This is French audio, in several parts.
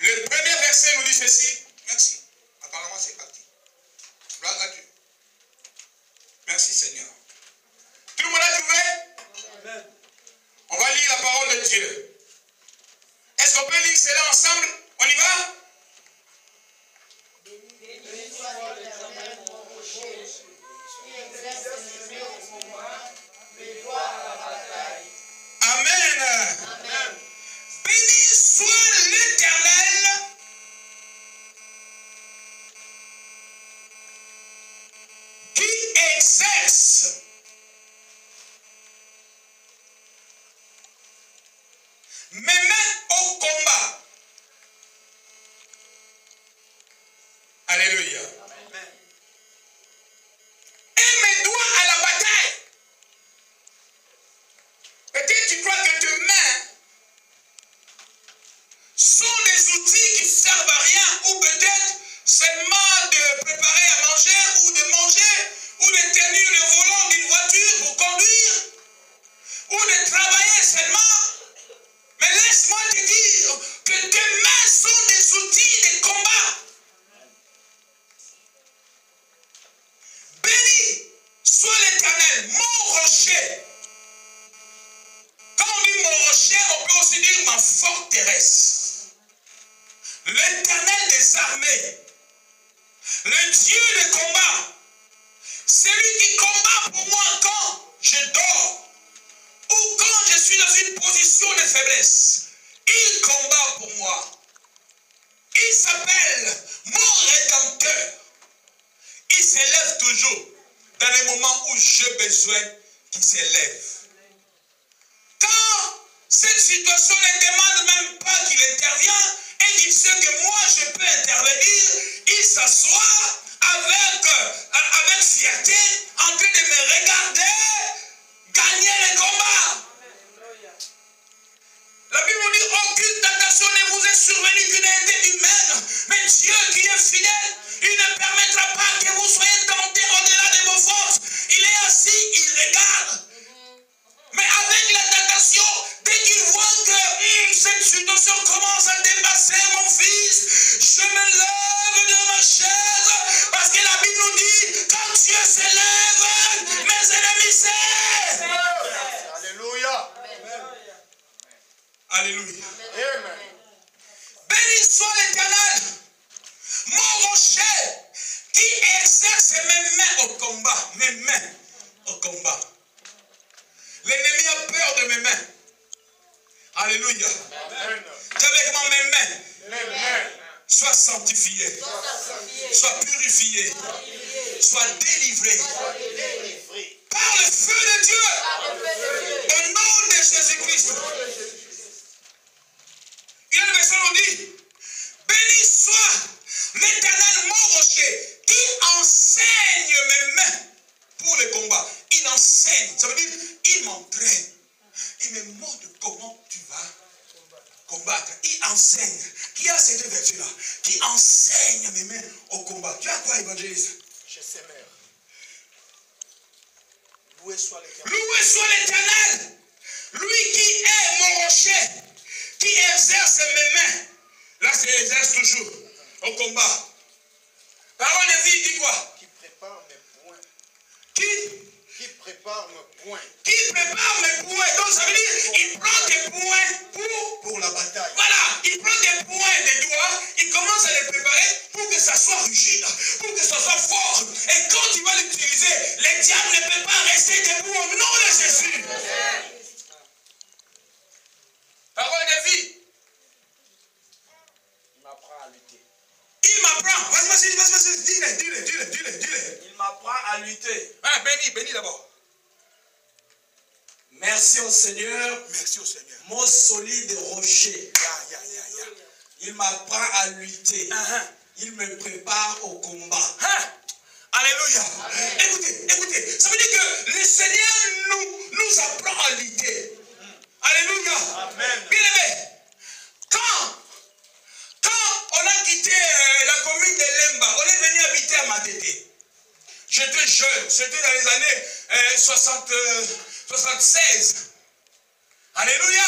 Le premier verset nous dit ceci. Merci. Apparemment, c'est parti. Gloire à Dieu. Merci Seigneur. Tout le monde a trouvé? Amen. On va lire la parole de Dieu. Est-ce qu'on peut lire cela ensemble? On y va? Béni soit l'Éternel, mon rocher, qui exerce ses mains au combat, mais toi à la bataille. Amen. Amen. Béni soit l'Éternel, qui exerce mes mains au combat. Alléluia. Amen. Et mes doigts à la bataille. Peut-être tu crois que tes mains sont des outils qui ne servent à rien, ou peut-être seulement de préparer à manger, ou de tenir le volant d'une voiture pour conduire, ou de travailler seulement. Mais laisse-moi te dire que tes mains sont des outils de combat. Béni soit l'Éternel, mon rocher. Quand on dit mon rocher, on peut aussi dire ma forteresse. L'Éternel des armées, le Dieu de combat, celui qui combat pour moi quand je dors ou quand je suis dans une position de faiblesse. Il combat pour moi. Il s'appelle mon Rédempteur. Il s'élève toujours dans les moments où j'ai besoin qu'il s'élève. Quand cette situation ne demande même pas qu'il intervienne et qu'il sait que moi je peux intervenir, il s'assoit avec fierté en train de me regarder gagner le combat. La Bible nous dit aucune tentation ne vous est survenue d'une été humaine, mais Dieu qui est fidèle, il ne permettra pas que vous soyez tentés au-delà de vos forces. Il est assis, il regarde. Mais avec la tentation, dès qu'il voit que cette situation commence à dépasser mon fils, je me lève de ma chaise, parce que la Bible nous dit, quand Dieu se lève, mes ennemis cessent. Alléluia. Alléluia. Amen. Béni soit l'Éternel, mon rocher, qui exerce mes mains au combat. Mes mains au combat. L'ennemi a peur de mes mains. Alléluia. Dis avec moi, mes mains. Sois sanctifié. Sois purifié. Sois délivré. Par le feu de Dieu. Au nom de Jésus-Christ. Il y a une verset nous dit, béni soit l'Éternel mon rocher, qui enseigne mes mains pour le combat. Il enseigne, ça veut dire, il m'entraîne. Il me montre comment tu vas combattre. Il enseigne. Qui a ces deux vertus-là? Qui enseigne mes mains au combat. Tu as quoi, évangéliste? Je sais, mère. Loué soit l'Éternel. Loué soit l'Éternel. Lui qui est mon rocher, qui exerce mes mains. Là, c'est exerce toujours au combat. Parole de vie, dit quoi? Qui prépare mes points. Qui prépare mes points. Qui prépare mes points. Donc ça veut dire, il prend des points pour la bataille. Voilà, il prend des points des doigts, il commence à les préparer pour que ça soit rigide, pour que ça soit fort. Et quand il va l'utiliser, le diable ne peut pas rester debout au nom de Jésus. Parole de vie. Il m'apprend à lutter. Il m'apprend. Vas-y, dis-le. Il m'apprend à lutter. Ah, bénis d'abord. Merci au Seigneur. Merci au Seigneur. Mon solide rocher. Il m'apprend à lutter. Il me prépare au combat. Alléluia. Écoutez. Ça veut dire que le Seigneur nous apprend à lutter. Alléluia. Amen. Bien aimé. Quand on a quitté la commune de Lemba, on est venu habiter à Matete. J'étais jeune. C'était dans les années 76. Alléluia.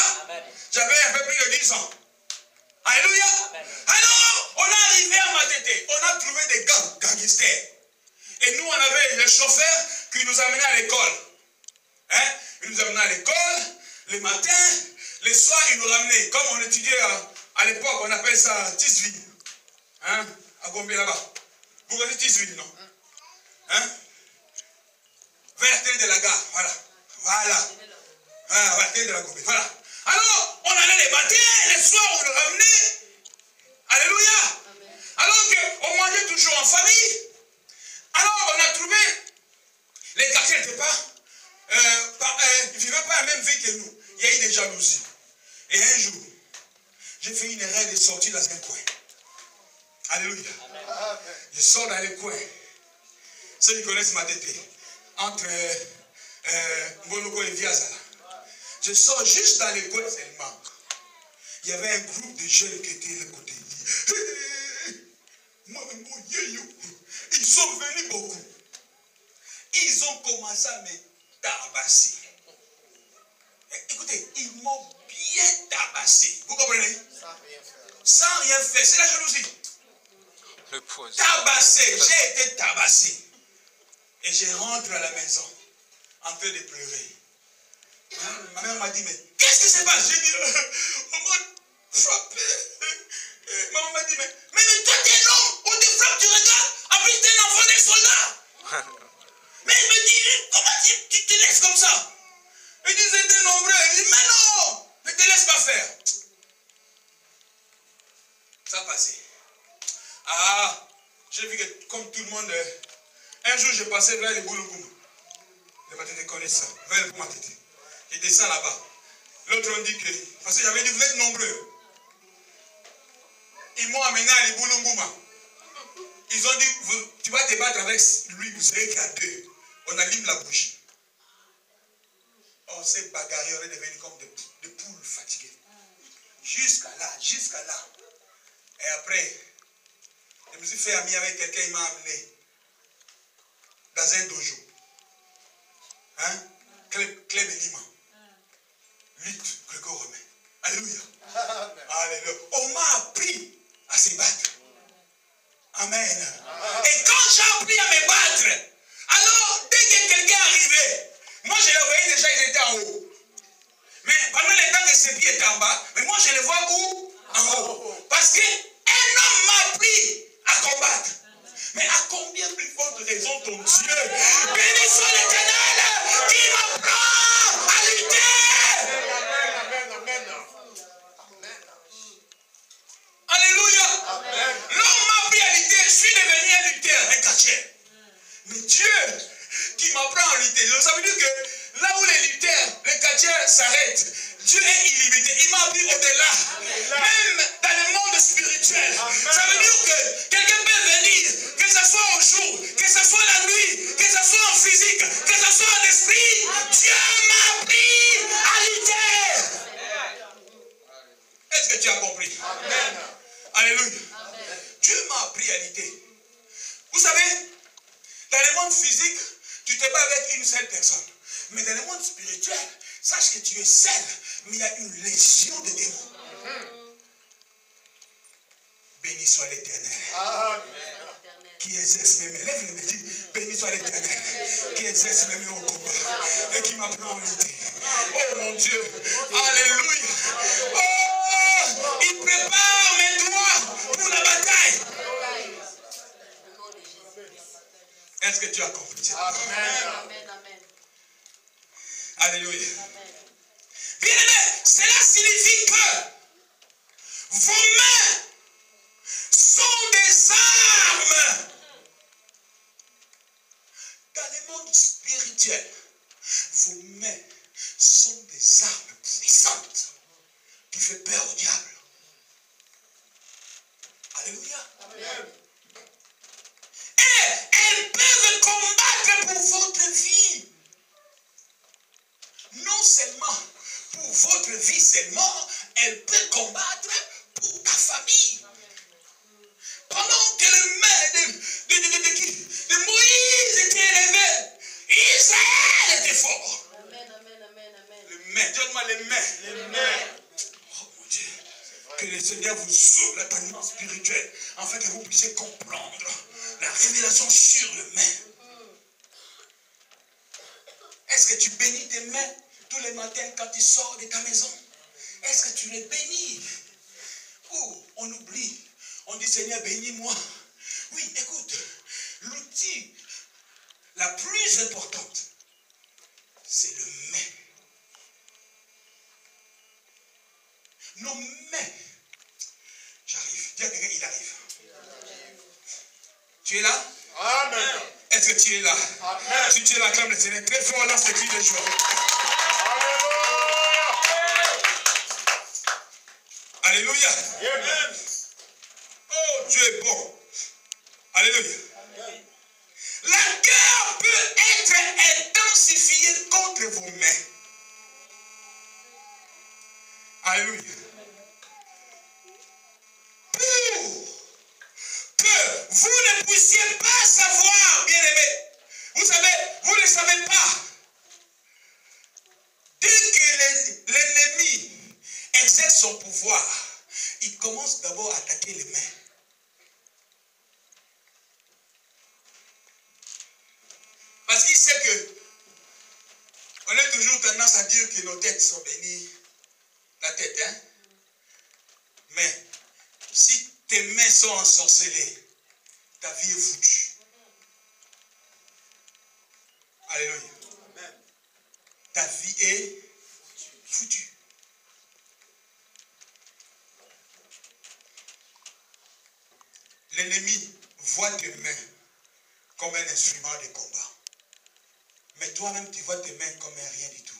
J'avais un peu plus de 10 ans. Alléluia. Alors, on est arrivé à Matete. On a trouvé des gangsters. Et nous, on avait le chauffeur qui nous amenait à l'école. Hein? Il nous amenait à l'école, le matin, le soir, il nous ramenait. Comme on étudiait à l'époque, on appelle ça Tisville. Hein? À Gombe là-bas. Vous connaissez Tisville, non? Hein? Vers de la gare, voilà. Voilà. Ah, vers de la Gombe, voilà. Alors, on allait les matins, les soirs, on le ramenait. Alléluia. Alors qu'on mangeait toujours en famille. Alors, on a trouvé, les quartiers n'étaient pas, ils ne vivaient pas la même vie que nous. Il y a eu des jalousies. Et un jour, j'ai fait une erreur de sortir dans un coin. Alléluia. Je sors dans le coin. Ceux qui connaissent ma tête, entre Mbonoko et Viazala. Je sors juste dans le coin seulement. Il y avait un groupe de jeunes qui étaient de côté. Ils sont venus beaucoup. Ils ont commencé à me tabasser. Écoutez, ils m'ont bien tabassé. Vous comprenez? Sans rien faire. C'est la jalousie. Tabassé. J'ai été tabassé. Et je rentre à la maison en train de pleurer. Ma mère m'a dit, mais qu'est-ce qui se passe? J'ai dit, on m'a frappé. Maman m'a dit, mais toi t'es un homme, on te frappe, tu regardes. En plus t'es un enfant des soldats. Mais il me dit, comment tu te laisses comme ça? Il dit, c'était nombreux. Il dit, mais non, ne te laisse pas faire. Ça a passé. Ah, j'ai vu que comme tout le monde, un jour je passais vers les Boulougoum. Les Matete connaissent ça, vers les Matete. Je descends là-bas. L'autre on dit que, parce que j'avais dit, vous êtes nombreux. Ils m'ont amené à l'Ibouloungouma. Ils ont dit, tu vas te battre avec lui, vous savez qu'il y a deux. On allume la bougie. On s'est bagarré, on est devenu comme des poules fatiguées. Jusqu'à là. Et après, je me suis fait ami avec quelqu'un, il m'a amené dans un dojo. Hein? Clé Lima. Lutte gréco-romain. Alléluia. Alléluia. On m'a appris à se battre. Amen. Et quand j'ai appris à me battre, alors dès que quelqu'un arrivait, moi je le voyais déjà, il était en haut. Mais pendant les temps que ses pieds étaient en bas, mais moi je le vois où? En haut. Parce qu'un homme m'a appris à combattre. Mais à combien plus forte raison ton Dieu? Béni soit l'Éternel qui m'apprend à lutter. Alléluia. L'homme m'a appris à lutter, je suis devenu un lutteur, un catcheur. Mais Dieu qui m'apprend à lutter, ça veut dire que là où les lutteurs, les catcheurs s'arrêtent, Dieu est illimité. Il m'a appris au-delà. Même dans le monde spirituel. Ça veut dire que quelqu'un peut venir, que ce soit au jour, que ce soit la nuit, que ce soit en physique, que ce soit en esprit. Dieu m'a appris à lutter. Est-ce que tu as compris? Amen. Alléluia. Amen. Dieu m'a appris à lutter. Vous savez, dans le monde physique, tu te bats avec une seule personne. Mais dans le monde spirituel, sache que tu es seul, mais il y a une légion de démons. Béni soit l'Éternel. Qui exerce mes mains. Lève les mains, dis, béni soit l'Éternel. Qui exerce mes mains au combat. Et qui m'apprend à lutter. Oh mon Dieu. Alléluia. Oh, il prépare mes doigts pour la bataille. Est-ce que tu as compris? Amen. Alléluia. Bien aimé, cela signifie que vos mains sont des armes. Dans le monde spirituel, vos mains sont des armes puissantes qui font peur au diable. Alléluia. Amen. Et elles peuvent combattre pour votre vie. Non seulement pour votre vie seulement, elle peut combattre pour ta famille. Pendant que les mains de Moïse étaient élevées, Israël était fort. Amen. Les mains, donne-moi les mains. Oh mon Dieu, que le Seigneur vous ouvre l'entendement spirituel, afin que vous puissiez comprendre la révélation sur le main. Est-ce que tu bénis tes mains tous les matins quand tu sors de ta maison? Est-ce que tu les bénis? Ou on oublie, on dit Seigneur bénis-moi. Oui, écoute, l'outil la plus importante, c'est le main. Nos mains. J'arrive. Dis à quelqu'un, il arrive. Tu es là? Amen. Est-ce que tu es là? Amen. Si tu es là, acclame le Seigneur très fort, lance le cri de joie. Alléluia. Amen. Oh, tu es bon. Alléluia. La guerre peut être intensifiée contre vos mains. Alléluia. Pour que vous ne puissiez pas savoir, bien-aimés. Vous savez, vous ne savez pas. Dès que l'ennemi exerce son pouvoir, il commence d'abord à attaquer les mains. Parce qu'il sait que on a toujours tendance à dire que nos têtes sont bénies. La tête, hein? Mais si tes mains sont ensorcelées, ta vie est foutue. Alléluia. Amen. Ta vie est foutue. L'ennemi voit tes mains comme un instrument de combat. Mais toi-même, tu vois tes mains comme un rien du tout.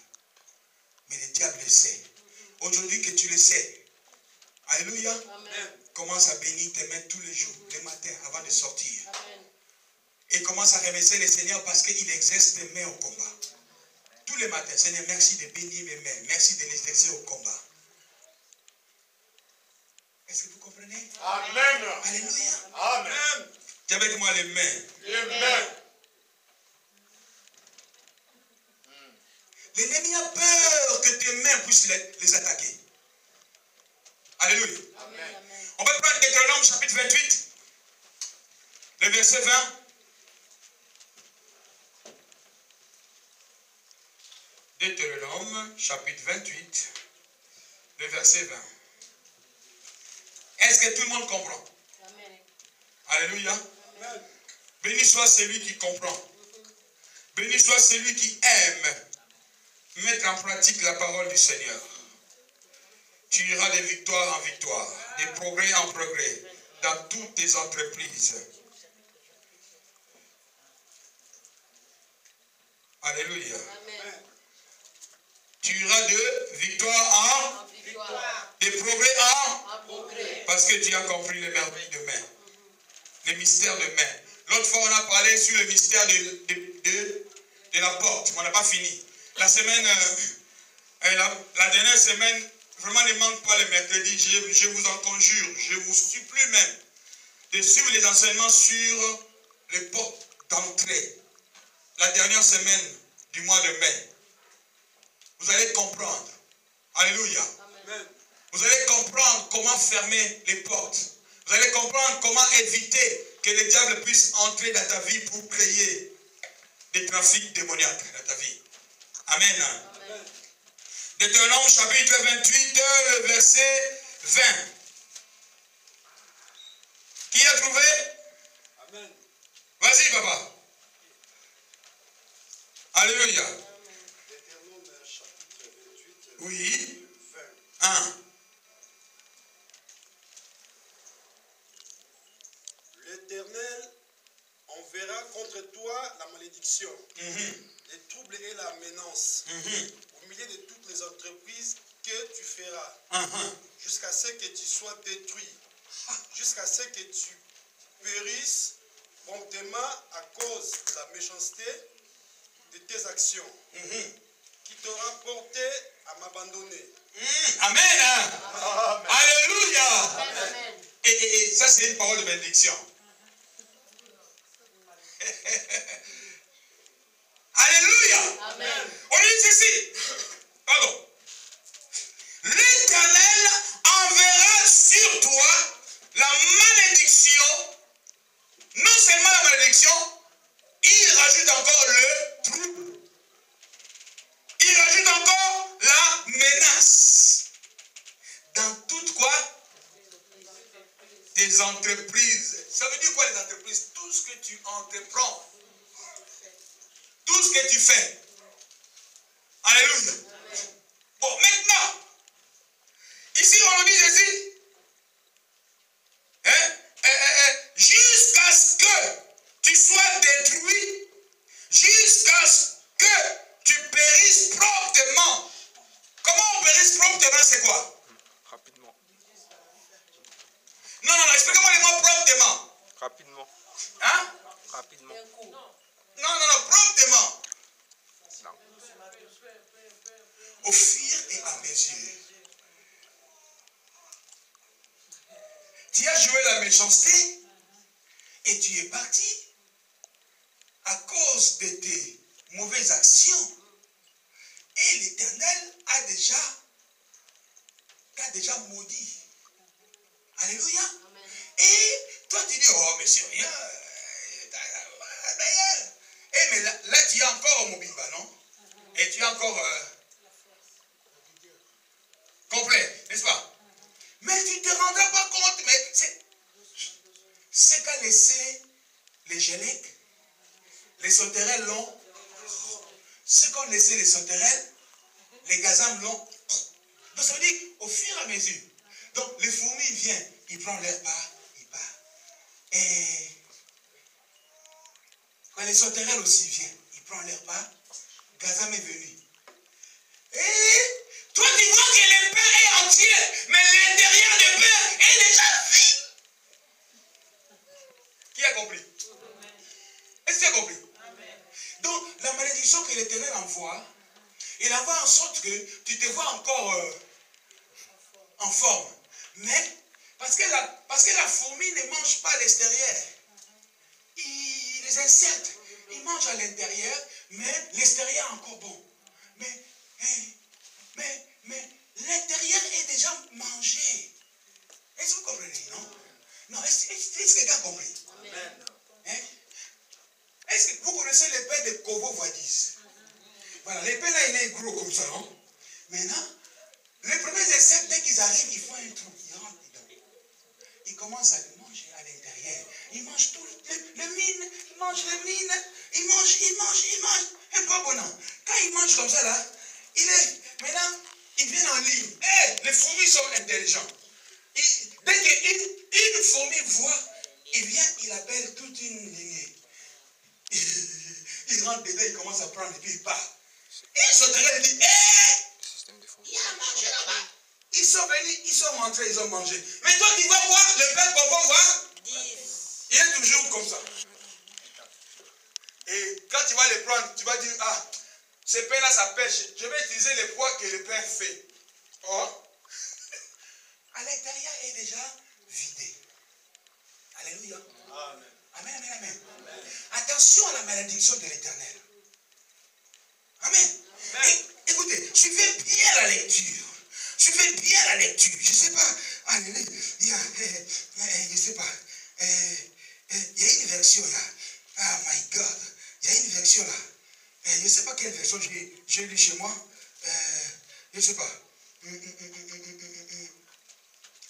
Mais le diable le sait. Aujourd'hui que tu le sais, alléluia, Amen. commence à bénir tes mains tous les jours, les matins, avant de sortir. Amen. Et commence à remercier le Seigneur parce qu'il exerce tes mains au combat. Tous les matins, Seigneur, merci de bénir mes mains. Merci de les exercer au combat. Est-ce que vous comprenez? Amen. Alléluia. Amen. Dis avec moi les mains. Amen. L'ennemi a peur que tes mains puissent les attaquer. Alléluia. Amen. On va prendre Deutéronome chapitre 28, le verset 20. Deutéronome chapitre 28, le verset 20. Est-ce que tout le monde comprend? Amen. Alléluia. Amen. Béni soit celui qui comprend. Béni soit celui qui aime mettre en pratique la parole du Seigneur. Tu iras de victoire en victoire, de progrès en progrès, dans toutes tes entreprises. Alléluia. Amen. Tu iras de victoire En victoire. de progrès En progrès. parce que tu as compris les merveilles de main. Les mystères de main. L'autre fois, on a parlé sur le mystère de la porte. On n'a pas fini. La semaine, la dernière semaine, vraiment ne manque pas le mercredi. Je vous en conjure, je vous supplie même de suivre les enseignements sur les portes d'entrée. La dernière semaine du mois de mai. Vous allez comprendre. Alléluia. Amen. Vous allez comprendre comment fermer les portes. Vous allez comprendre comment éviter que le diable puisse entrer dans ta vie pour créer des trafics démoniaques dans ta vie. Amen. Amen. Deutéronome chapitre 28, le verset 20. Qui a trouvé? Amen. Vas-y, papa. Alléluia. Deutéronome chapitre 28, Oui. 20. 1. L'Éternel enverra contre toi la malédiction, les troubles et la menace, au milieu de toutes les entreprises que tu feras, jusqu'à ce que tu sois détruit, jusqu'à ce que tu périsses promptement à cause de la méchanceté de tes actions, qui t'aura porté à m'abandonner. Amen. Amen. Alléluia. Amen. Et ça, c'est une parole de bénédiction. Alléluia. Amen. On dit ceci. Pardon. L'Éternel enverra des entreprises. Ça veut dire quoi les entreprises? Tout ce que tu entreprends. Tout ce que tu fais. Alléluia. Bon, maintenant, ici on nous dit Jésus, jusqu'à ce que tu sois détruit, jusqu'à ce que tu périsses promptement. Comment on périsse promptement, c'est quoi? Rapidement. Non, expliquez-moi les mots promptement. Rapidement. Hein? Rapidement. Non, promptement. Non. Au fur et à mesure. Tu as joué la méchanceté et tu es parti à cause de tes mauvaises actions. Et l'Éternel a déjà maudit. Alléluia. Et toi tu dis, oh mais c'est rien. D'ailleurs. Mais là tu es encore au Mobimba, non? Et tu es encore complet, n'est-ce pas? Mais tu ne te rendras pas compte, mais c'est qu'a laissé les Gélecs, les sauterelles l'ont. Ce qu'ont laissé les sauterelles, les gazams l'ont. Donc ça veut dire au fur et à mesure. Donc les fourmis viennent, ils prennent leur part, ils partent. Et quand les sauterelles aussi viennent, ils prennent leur part, gazam est venu. Et toi tu vois que le pain est entier, mais l'intérieur du pain est déjà vide. Qui a compris? Est-ce que tu as compris? Donc, la malédiction que l'Éternel envoie, il envoie en sorte que tu te vois encore en forme. Mais, parce que la fourmi ne mange pas à l'extérieur. Les insectes, ils mangent à l'intérieur, mais l'extérieur est encore bon. Mais l'intérieur est déjà mangé. Est-ce que vous comprenez, non? Non, est-ce que quelqu'un a compris? Amen. Hein? Est-ce que vous connaissez les pains de Kovo Vadis? Voilà, les pains là, il est gros comme ça, non? Maintenant, les premiers insectes, dès qu'ils arrivent, ils font un trou, ils rentrent dedans. Ils commencent à le manger à l'intérieur. Ils mangent tout le mine, ils mangent le mine, ils mangent un peu bonheur. Quand ils mangent comme ça là, maintenant, ils viennent en ligne. Les fourmis sont intelligents. Dès qu'une fourmi voit, il vient, il appelle toute une lignée. Il rentre dedans, il commence à prendre et puis il part. Et ils sont derrière, il dit, il y a à manger là-bas. Ils sont venus, ils sont rentrés, ils ont mangé. Mais toi, tu vois quoi? Le pain qu'on va voir, il est toujours comme ça. Et quand tu vas les prendre, tu vas dire, ah, ce pain-là, ça pêche. Je vais utiliser le poids que le pain fait. Or, à l'intérieur est déjà vidé. Alléluia. Amen. Amen, amen. Attention à la malédiction de l'Éternel. Amen. Écoutez, suivez bien la lecture. Suivez bien la lecture. Je ne sais pas. Je ne sais pas. Il y a une version là. Oh my God. Il y a une version là. Je ne sais pas quelle version j'ai lu chez moi. Je ne sais pas.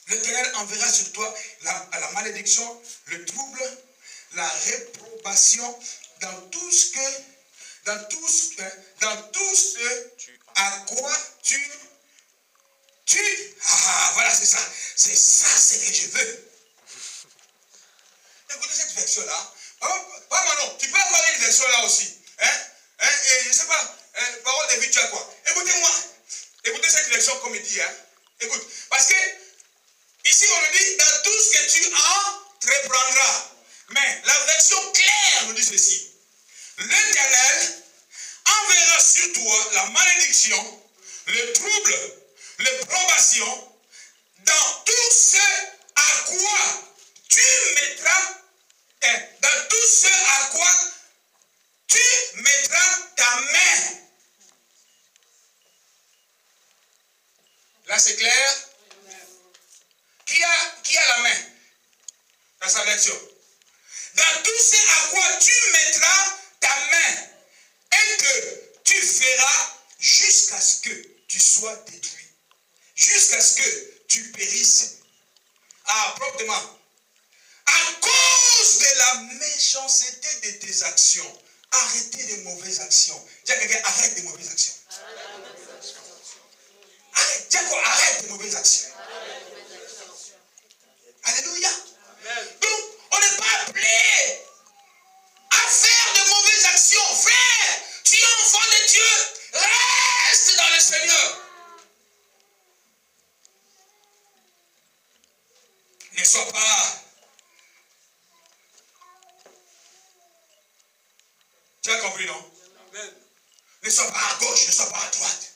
L'Éternel enverra sur toi la malédiction, le trouble, la réprobation dans tout ce à quoi tu voilà, c'est ça. C'est ça, c'est que je veux. Écoutez cette version-là. Pas maintenant. Tu peux avoir une version là aussi. Et je ne sais pas, parole de vie, tu as quoi? Écoutez-moi. Écoutez cette version comme il dit. Écoute. Parce que ici, on nous dit dans tout ce que tu entreprendras. Mais la version claire nous dit ceci. L'Éternel enverra sur toi la malédiction, le trouble, les probations, dans tout ce à quoi tu mettras, dans tout ce à quoi tu mettras ta main. Là, c'est clair? Qui a la main dans sa version? Dans tout ce à quoi tu mettras ta main et que tu feras jusqu'à ce que tu sois détruit, jusqu'à ce que tu périsses. Ah, proprement. À cause de la méchanceté de tes actions, arrêtez les mauvaises actions. Dis à quelqu'un, arrête les mauvaises actions. Arrête, dis à quoi, arrête les mauvaises actions. Alléluia. Donc, on n'est pas appelé à faire de mauvaises actions. Frère, tu es enfant de Dieu, reste dans le Seigneur. Ne sois pas. Tu as compris, non? Amen. Ne sois pas à gauche, ne sois pas à droite.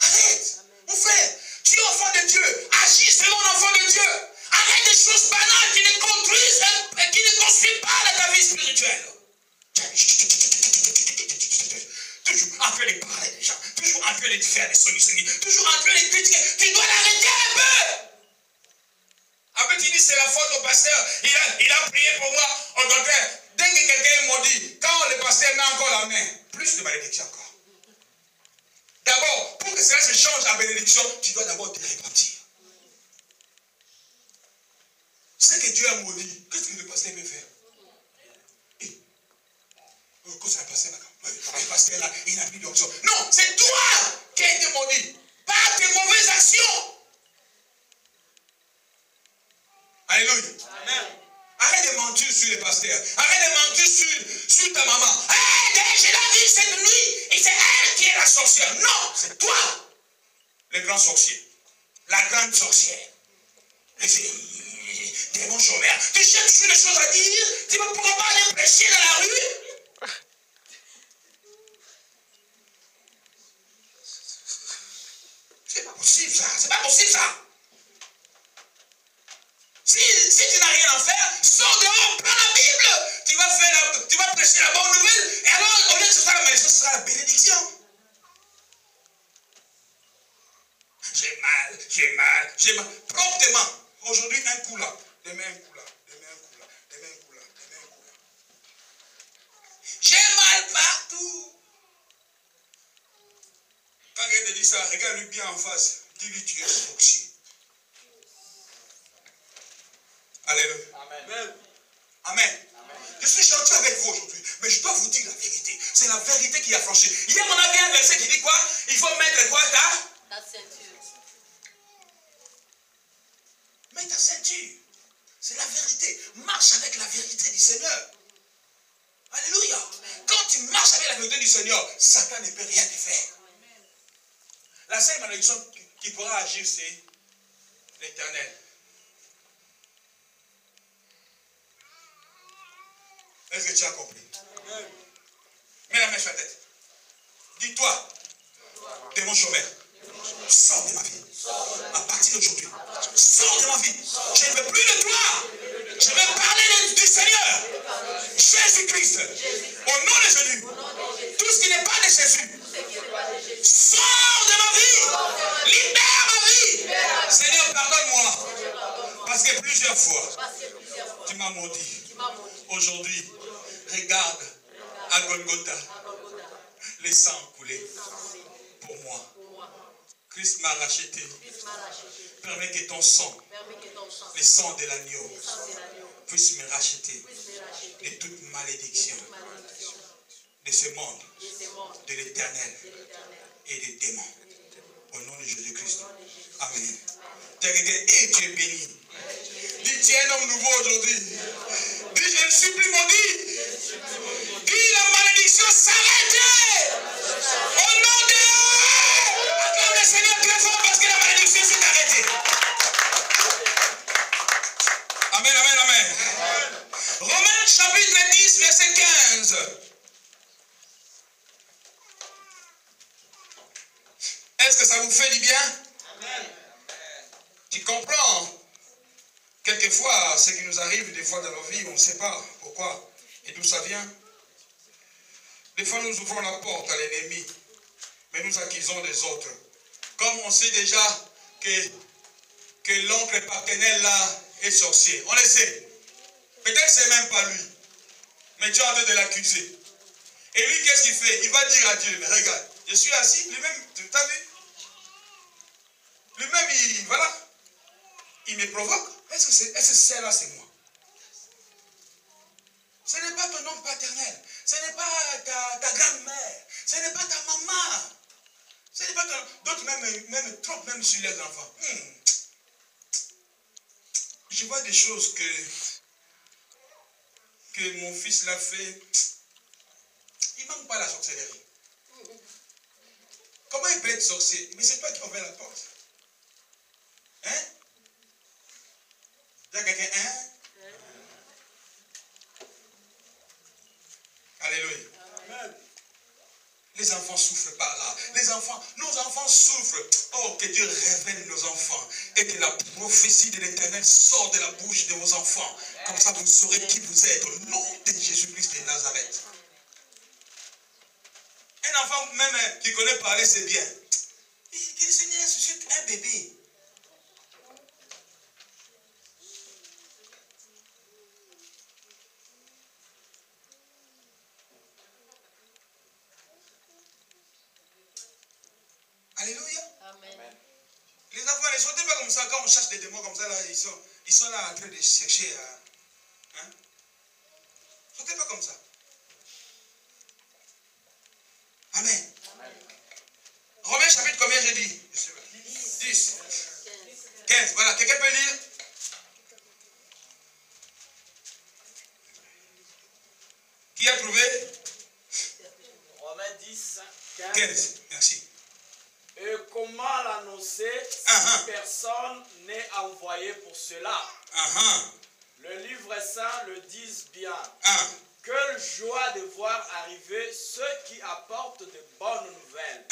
Arrête. Mon frère, tu es enfant de Dieu. Agis selon l'enfant de Dieu. Arrête des choses banales qui ne construisent et qui ne construisent pas ta vie spirituelle. Toujours en train de parler des gens. Toujours en train de faire des solutions. Toujours en train de critiquer. Tu dois l'arrêter un peu. Après, tu dis c'est la faute au pasteur. Il a prié pour moi. Au contraire, dès que quelqu'un m'a dit, quand le pasteur met encore la main, plus de malédiction encore. D'abord, pour que cela se change en bénédiction, tu dois d'abord te repentir. Ce que Dieu a maudit, qu'est-ce que le pasteur peut faire? Quand c'est un pasteur, le pasteur là, il n'a plus d'option. Non, c'est toi qui as été maudit par tes mauvaises actions. Alléluia. Amen. Arrête de mentir sur les pasteurs. Arrête de mentir sur ta maman. Hey, je l'ai vue cette nuit et c'est elle qui est la sorcière. Non, c'est toi, le grand sorcier. La grande sorcière. Démon chômeur. Tu cherches toujours des choses à dire. Tu ne pourras pas aller prêcher dans la rue. C'est pas possible ça. C'est pas possible ça. Si tu n'as rien à faire, sors dehors, prends la Bible. Tu vas prêcher la bonne nouvelle. Et alors, au lieu que ce soit la malédiction, ce sera la bénédiction. J'ai mal. Promptement. Aujourd'hui, un coup là. Demain, un coup là. Demain, un coup là. Demain, un coup là. Demain, un coup là. J'ai mal partout. Quand quelqu'un te dit ça, regarde-lui bien en face. Dis-lui, tu es sorcier. Alléluia. Amen. Amen. Je suis gentil avec vous aujourd'hui, mais je dois vous dire la vérité. C'est la vérité qui a franchi. Hier, on avait un verset qui dit quoi? Il faut mettre quoi? Ta ceinture. Mets ta ceinture. C'est la vérité. Marche avec la vérité du Seigneur. Alléluia. Quand tu marches avec la vérité du Seigneur, Satan ne peut rien te faire. La seule malédiction qui pourra agir, c'est l'Éternel. Est-ce que tu as compris? Mets la main sur la tête. Dis-toi, démon chômeur, sors de ma vie. À partir d'aujourd'hui, sors de ma vie. Je ne veux plus de toi. Je veux parler du Seigneur. Jésus-Christ. Au nom de Jésus. Tout ce qui n'est pas de Jésus. Sors de ma vie. Libère ma vie. Seigneur, pardonne-moi. Parce que plusieurs fois, tu m'as maudit. Aujourd'hui, regarde à Golgotha les sangs coulés pour moi. Christ m'a racheté. Permets que ton sang, le sang de l'agneau, puisse me racheter de toute malédiction de ce monde, de l'éternel et des démons. Au nom de Jésus-Christ. Amen. Et tu es béni. Dis, tu es un homme nouveau aujourd'hui. Dis, je ne suis plus maudit. Dis, la malédiction s'arrête. Au nom de Dieu. Acclame le Seigneur très fort parce que la malédiction s'est arrêtée. Amen, amen, amen. Romains chapitre 10, verset 15. Est-ce que ça vous fait du bien? Amen. Tu comprends? Quelquefois, ce qui nous arrive des fois dans nos vies, on ne sait pas pourquoi et d'où ça vient. Des fois, nous ouvrons la porte à l'ennemi, mais nous accusons les autres. Comme on sait déjà que l'oncle paternel là est sorcier. On le sait. Peut-être que ce n'est même pas lui. Mais tu es en train de l'accuser. Et lui, qu'est-ce qu'il fait? Il va dire à Dieu, mais regarde, je suis assis, lui-même, tu as vu? Lui-même, voilà. il me provoque. Est-ce que celle-là, c'est moi? Ce n'est pas ton nom paternel. Ce n'est pas ta grand-mère. Ce n'est pas ta maman. Ce n'est pas ton... D'autres même trompent même sur les enfants. Je vois des choses que mon fils l'a fait. Il ne manque pas la sorcellerie. Comment il peut être sorcier? Mais c'est toi qui ouvres la porte. Hein? Il y a quelqu'un, hein? Alléluia. Amen. Les enfants souffrent par là. Nos enfants souffrent. Oh, que Dieu révèle nos enfants. Et que la prophétie de l'Éternel sort de la bouche de vos enfants. Comme ça, vous saurez qui vous êtes. Au nom de Jésus-Christ de Nazareth. Un enfant même qui connaît parler, c'est bien. Que le Seigneur suscite un bébé. Alléluia. Amen. Les enfants ne sautez pas comme ça. Quand on cherche des démons comme ça, là, ils sont là en train de chercher. Hein? Sautez pas comme ça. Amen. Romains chapitre combien j'ai dit? 10. 15. Voilà. Quelqu'un peut lire? Qui a trouvé? Romains 10, 15. Merci. Et comment l'annoncer si personne n'est envoyé pour cela? Le livre saint le dit bien. Quelle joie de voir arriver ceux qui apportent de bonnes nouvelles.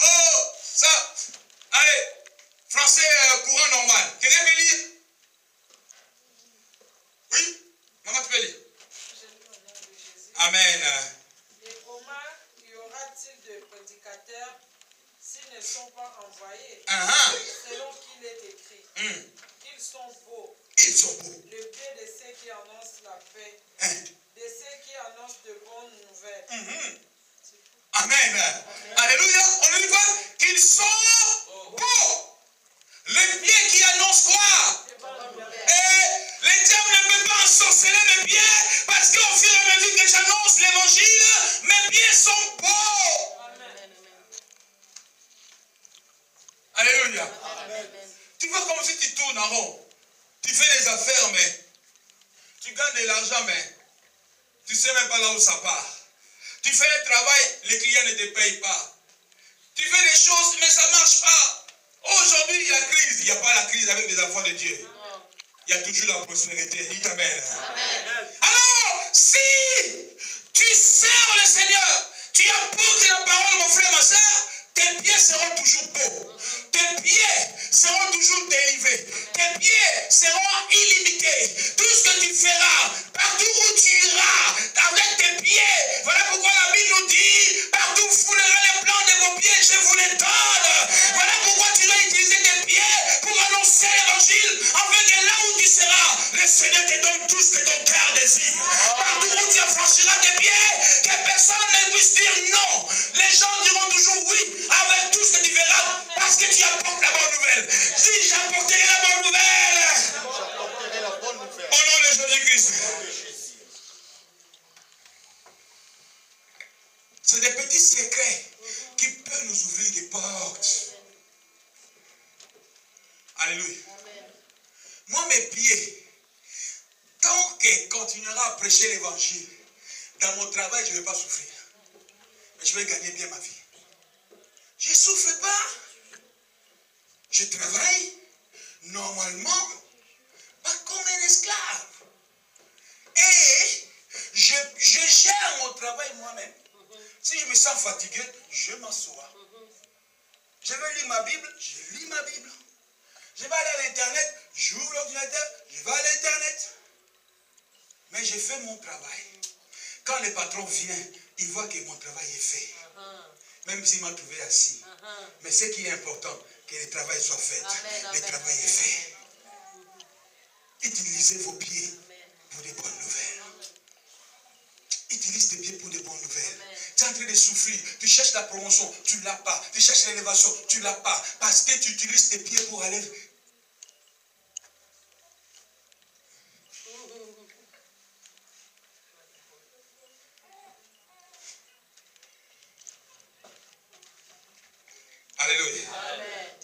Oh, ça. Allez, français courant normal. Quelqu'un peut lire? Oui? Maman, tu peux lire? Amen. Et comment y aura-t-il de prédicateurs s'ils ne sont pas envoyés? Selon qu'il est écrit. Ils sont beaux. Ils sont beaux. Le pied de ceux qui annoncent la paix. De ceux qui annoncent de bonnes nouvelles. Amen. Alléluia. On ne dit pas qu'ils sont beaux. Les pieds qui annoncent quoi? Et les diables ne peuvent pas ensorceler mes pieds parce qu'au fur et à mesure que j'annonce l'évangile, mes pieds sont beaux. Alléluia. Tu vois comme si tu tournes en rond. Tu fais des affaires, mais tu gagnes de l'argent, mais tu ne sais même pas là où ça part. Tu fais le travail, les clients ne te payent pas. Tu fais des choses, mais ça ne marche pas. Aujourd'hui, il y a la crise. Il n'y a pas la crise avec les enfants de Dieu. Il y a toujours la prospérité. Dis Amen. Alors, si tu sers le Seigneur, tu apportes la parole, mon frère, ma soeur, tes pieds seront toujours beaux. Tes pieds seront toujours délivrés. Tes pieds seront illimités. Tout ce que tu feras, partout où tu iras, avec tes pieds. Voilà pourquoi la Bible nous dit, partout vous foulerez les plans de vos pieds, je vous les donne. Voilà pourquoi tu dois utiliser tes pieds pour annoncer l'évangile, afin que là où tu seras, le Seigneur te donne tout ce que ton cœur désire. Partout où tu affranchiras tes pieds, que personne ne puisse dire non. Les gens diront toujours oui, avec tout ce que tu verras, parce que tu apportes la bonne nouvelle. Si j'apporterai la bonne nouvelle, J'apporterai la bonne nouvelle. au nom de Jésus-Christ. C'est des petits secrets qui peuvent nous ouvrir des portes. Alléluia. Moi, mes pieds, tant qu'il continuera à prêcher l'évangile, dans mon travail, je ne vais pas souffrir. Mais je vais gagner bien ma vie. Je ne souffre pas. Je travaille normalement, pas comme un esclave. Et je gère mon travail moi-même. Si je me sens fatigué, je m'assois. Je veux lire ma Bible, je lis ma Bible. Je vais aller à l'Internet, j'ouvre l'ordinateur, je vais à l'Internet. Mais je fais mon travail. Quand le patron vient, il voit que mon travail est fait. Même s'il m'a trouvé assis. Mais ce qui est important, que le travail soit fait. Le travail est fait. Utilisez vos pieds pour des bonnes nouvelles. Utilise tes pieds pour des bonnes nouvelles. Tu es en train de souffrir. Tu cherches la promotion, tu ne l'as pas. Tu cherches l'élévation, tu ne l'as pas. Parce que tu utilises tes pieds pour aller. Alléluia. Amen.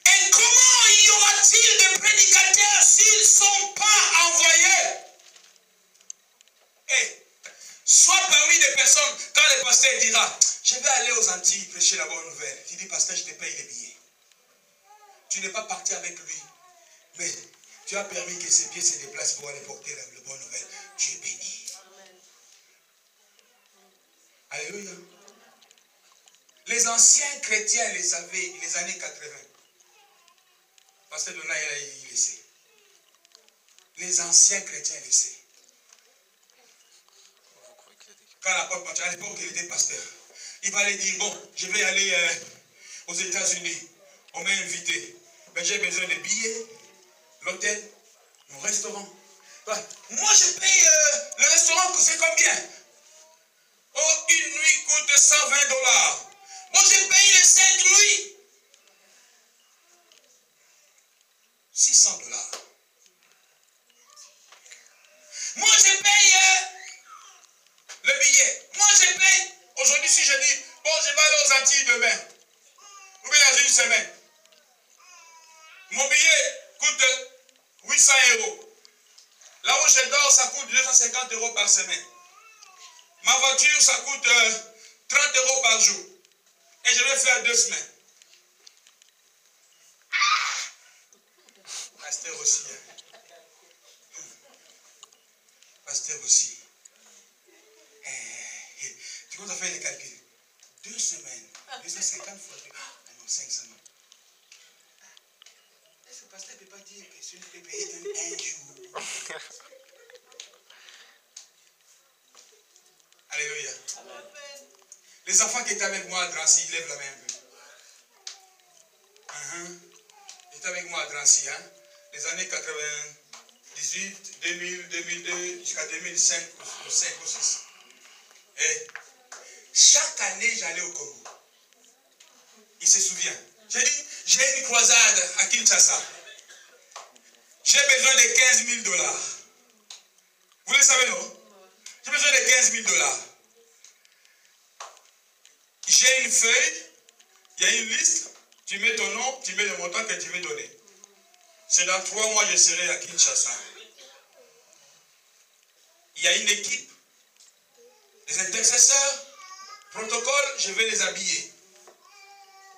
Et comment y aura-t-il de prédicateurs s'ils ne sont pas envoyés? Hey, soit parmi des personnes, quand le pasteur dira, je vais aller aux Antilles prêcher la bonne nouvelle. Tu dis, pasteur, je te paye les billets. Tu n'es pas parti avec lui, mais tu as permis que ses pieds se déplacent pour aller porter la bonne nouvelle. Tu es béni. Alléluia. Les anciens chrétiens les savaient, les années 80. Pasteur Donat, il le sait. Les anciens chrétiens le sait. Quand l'apôtre Matthieu, à l'époque, il était pasteur, il va aller dire, bon, je vais aller aux États-Unis. On m'a invité. Mais j'ai besoin de billets, l'hôtel, mon restaurant. Moi, je paye le restaurant, c'est combien? Oh, une nuit coûte $120. Moi, je paye les 5 nuits. $600. Moi, je paye le billet. Moi, je paye. Aujourd'hui, si je dis, bon, je vais aller aux Antilles demain, ou bien dans une semaine, mon billet coûte 800 €. Là où je dors, ça coûte 250 € par semaine. Ma voiture, ça coûte 30 € par jour. Et je vais faire 2 semaines. Pasteur aussi. Pasteur aussi. Tu commences à faire les calculs. 2 semaines. 250 fois 2. Ah non, 500. Est-ce que le pasteur ne peut pas dire que si tu peux payer un jour? Alléluia. Les enfants qui étaient avec moi à Drancy, ils lèvent la main un peu. Ils étaient avec moi à Drancy, hein? Les années 98, 2000, 2002, jusqu'à 2005 ou 5 ou 6. Et chaque année, j'allais au Congo. Il se souvient. J'ai dit, j'ai une croisade à Kinshasa. J'ai besoin de $15 000. Vous le savez, non? J'ai besoin de $15 000. J'ai une feuille, il y a une liste, tu mets ton nom, tu mets le montant que tu veux donner. C'est dans 3 mois, je serai à Kinshasa. Il y a une équipe, les intercesseurs, protocole, je vais les habiller.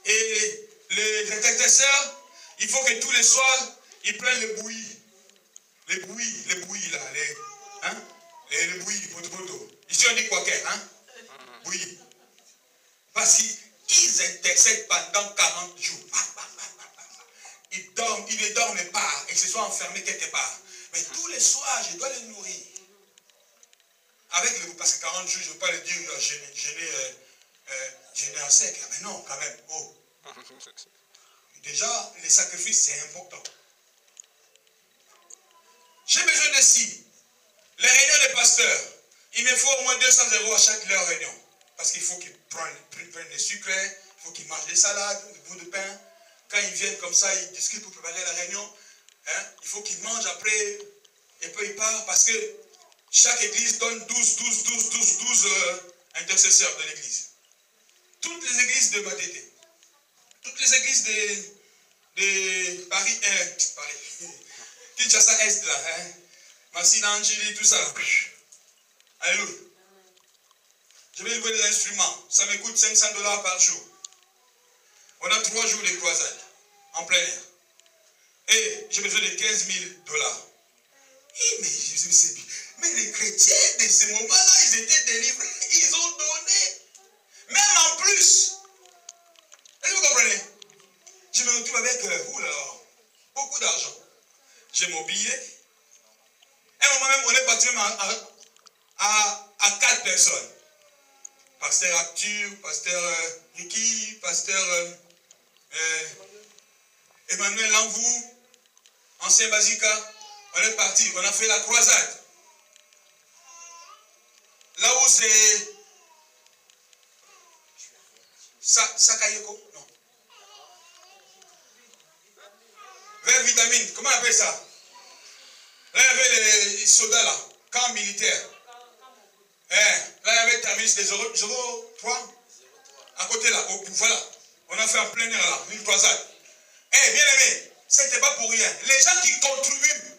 Et les intercesseurs, il faut que tous les soirs, ils prennent le bouilli. Les bouillis là, les bouillis, poto. Ici on dit quoi que, hein? Bouilli. Parce qu'ils intercèdent pendant 40 jours. Ils ne dorment pas. Ils se sont enfermés quelque part. Mais tous les soirs, je dois les nourrir. Parce que 40 jours, je ne veux pas le dire, jeûner en sec. Mais non, quand même. Oh. Déjà, les sacrifices, c'est important. J'ai besoin de ci. Les réunions des pasteurs, il me faut au moins 200 € à chaque leur réunion. Parce qu'il faut qu'ils prennent des sucres, il faut qu'ils mangent des salades, des bouts de pain. Quand ils viennent comme ça, ils discutent pour préparer la réunion. Hein, il faut qu'ils mangent après, et puis ils partent parce que chaque église donne 12 intercesseurs de l'église. Toutes les églises de Matete, toutes les églises de Paris, Kinshasa Est là, hein, Massina, Angeli, tout ça. Alléluia. Je vais louer des instruments. Ça me coûte $500 par jour. On a 3 jours de croisade en plein air. Et j'ai besoin de $15 000. Mais les chrétiens de ce moment-là, ils étaient délivrés. Ils ont donné. Même en plus. Est-ce que vous comprenez? Je me retrouve avec beaucoup d'argent. J'ai mon billet. À un moment même, on est parti même à 4 personnes. Pasteur Arthur, pasteur Niki, pasteur Emmanuel Lanvou, ancien Bazika. On est parti, on a fait la croisade. Là où c'est Sakayeko? Non. Vers vitamine, comment on appelle ça? Là, il y avait les soldats là, camp militaire. Là, il y avait Terminus des 03. À côté là, voilà. On a fait un plein air là, une croisade. Bien aimé, c'était pas pour rien. Les gens qui contribuent,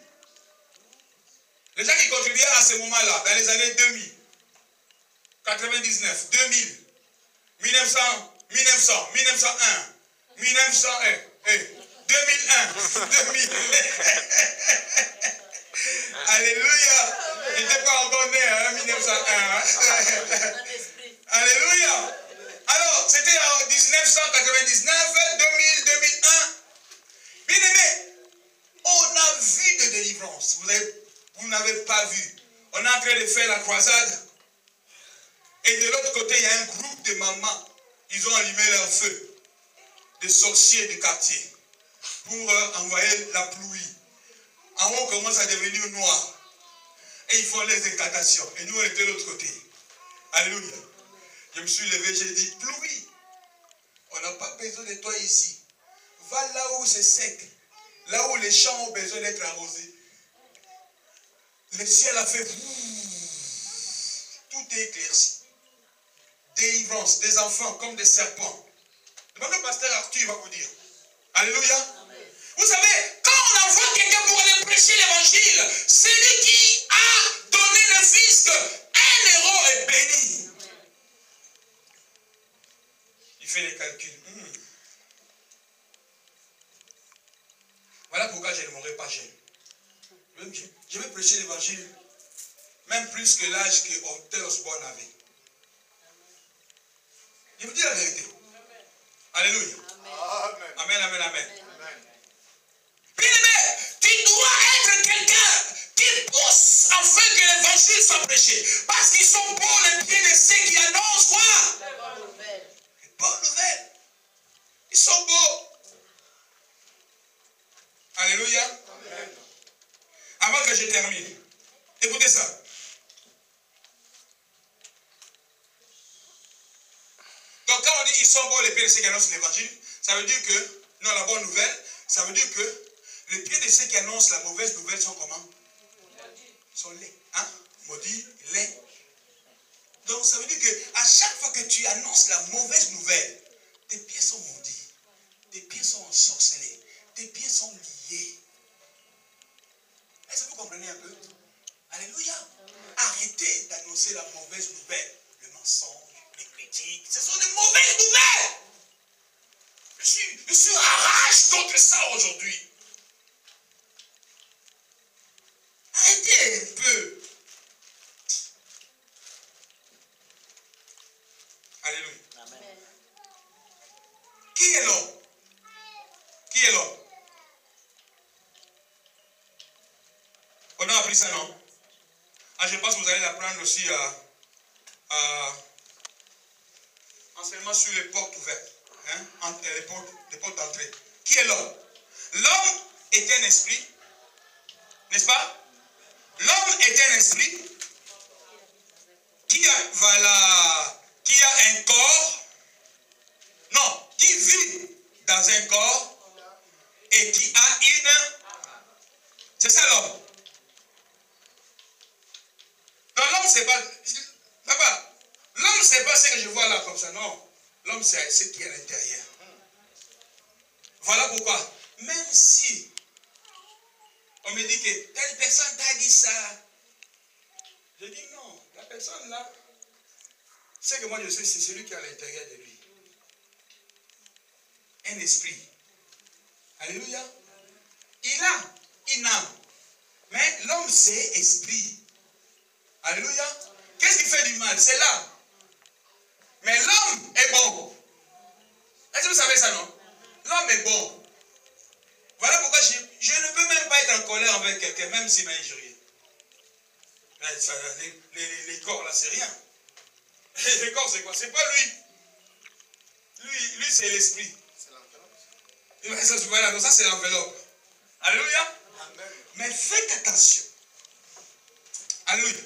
les gens qui contribuaient à ce moment-là, dans les années 2000, 99, 2000, 1900, 1901, 1901, 2001, 2000. Alléluia. Il n'était pas encore né, 1901. Alléluia. Alors, c'était en 1999, 2000, 2001. Bien aimé, on a vu de délivrance. Vous n'avez pas vu. On est en train de faire la croisade. Et de l'autre côté, il y a un groupe de mamans. Ils ont allumé leur feu. Des sorciers du quartier. Pour envoyer la pluie. En haut, on commence à devenir noir. Et ils font les incantations. Et nous, on était de l'autre côté. Alléluia. Je me suis levé, j'ai dit, pluie. On n'a pas besoin de toi ici. Va là où c'est sec. Là où les champs ont besoin d'être arrosés. Le ciel a fait... Tout est éclairci. Délivrance, des enfants comme des serpents. Demandez au pasteur Arthur, il va vous dire. Alléluia. Amen. Vous savez, quand on envoie quelqu'un pour aller prêcher l'évangile, celui qui a donné le fisc, un héros est béni. Amen. Il fait les calculs. Voilà pourquoi je ne mourrai pas jeune. Je vais prêcher l'évangile, même plus que l'âge que Hotel Osborne avait. Je vous dis la vérité. Amen. Alléluia. Amen. Amen, amen, amen. Bien-aimé, tu dois être quelqu'un qui pousse afin que l'évangile soit prêché. Parce qu'ils sont beaux les pieds de ceux qui annoncent quoi? Les bonnes nouvelles. Les bonnes nouvelles. Ils sont beaux. Alléluia. Amen. Avant que je termine, écoutez ça. Donc quand on dit ils sont beaux les pieds de ceux qui annoncent l'évangile, ça veut dire que, non, la bonne nouvelle, ça veut dire que les pieds de ceux qui annoncent la mauvaise nouvelle sont comment? Sont laids. Hein? Maudits, laids. Donc ça veut dire que à chaque fois que tu annonces la mauvaise nouvelle, tes pieds sont maudits, tes pieds sont ensorcelés, tes pieds sont liés. Est-ce que vous comprenez un peu? Alléluia. Arrêtez d'annoncer la mauvaise nouvelle, le mensonge. Les critiques, ce sont de mauvaises nouvelles. Je suis à rage contre ça aujourd'hui. Arrêtez un peu. Alléluia. Amen. Qui est l'homme? Qui est l'homme? On a appris ça, non? Je pense que vous allez l'apprendre aussi enseignement sur les portes ouvertes, hein? Les portes d'entrée. Qui est l'homme? L'homme est un esprit, n'est-ce pas? L'homme est un esprit qui a un corps, non, qui vit dans un corps et qui a une... C'est ça l'homme. Donc l'homme, c'est pas... Papa, l'homme, c'est pas ce que je vois là comme ça, non. L'homme, c'est ce qui est à l'intérieur. Voilà pourquoi, même si on me dit que telle personne t'a dit ça, je dis non, la personne là, ce que moi je sais, c'est celui qui est à l'intérieur de lui. Un esprit. Alléluia. Il a une âme. Mais l'homme, c'est esprit. Alléluia. Qu'est-ce qui fait du mal? C'est l'âme. Mais l'homme est bon. Est-ce que vous savez ça, non? L'homme est bon. Voilà pourquoi je ne peux même pas être en colère avec quelqu'un, même s'il m'a injurié. Les corps, là, c'est rien. Les corps, c'est quoi? C'est pas lui. Lui c'est l'esprit. C'est l'enveloppe. Voilà, donc ça, c'est l'enveloppe. Alléluia. Amen. Mais faites attention. Alléluia.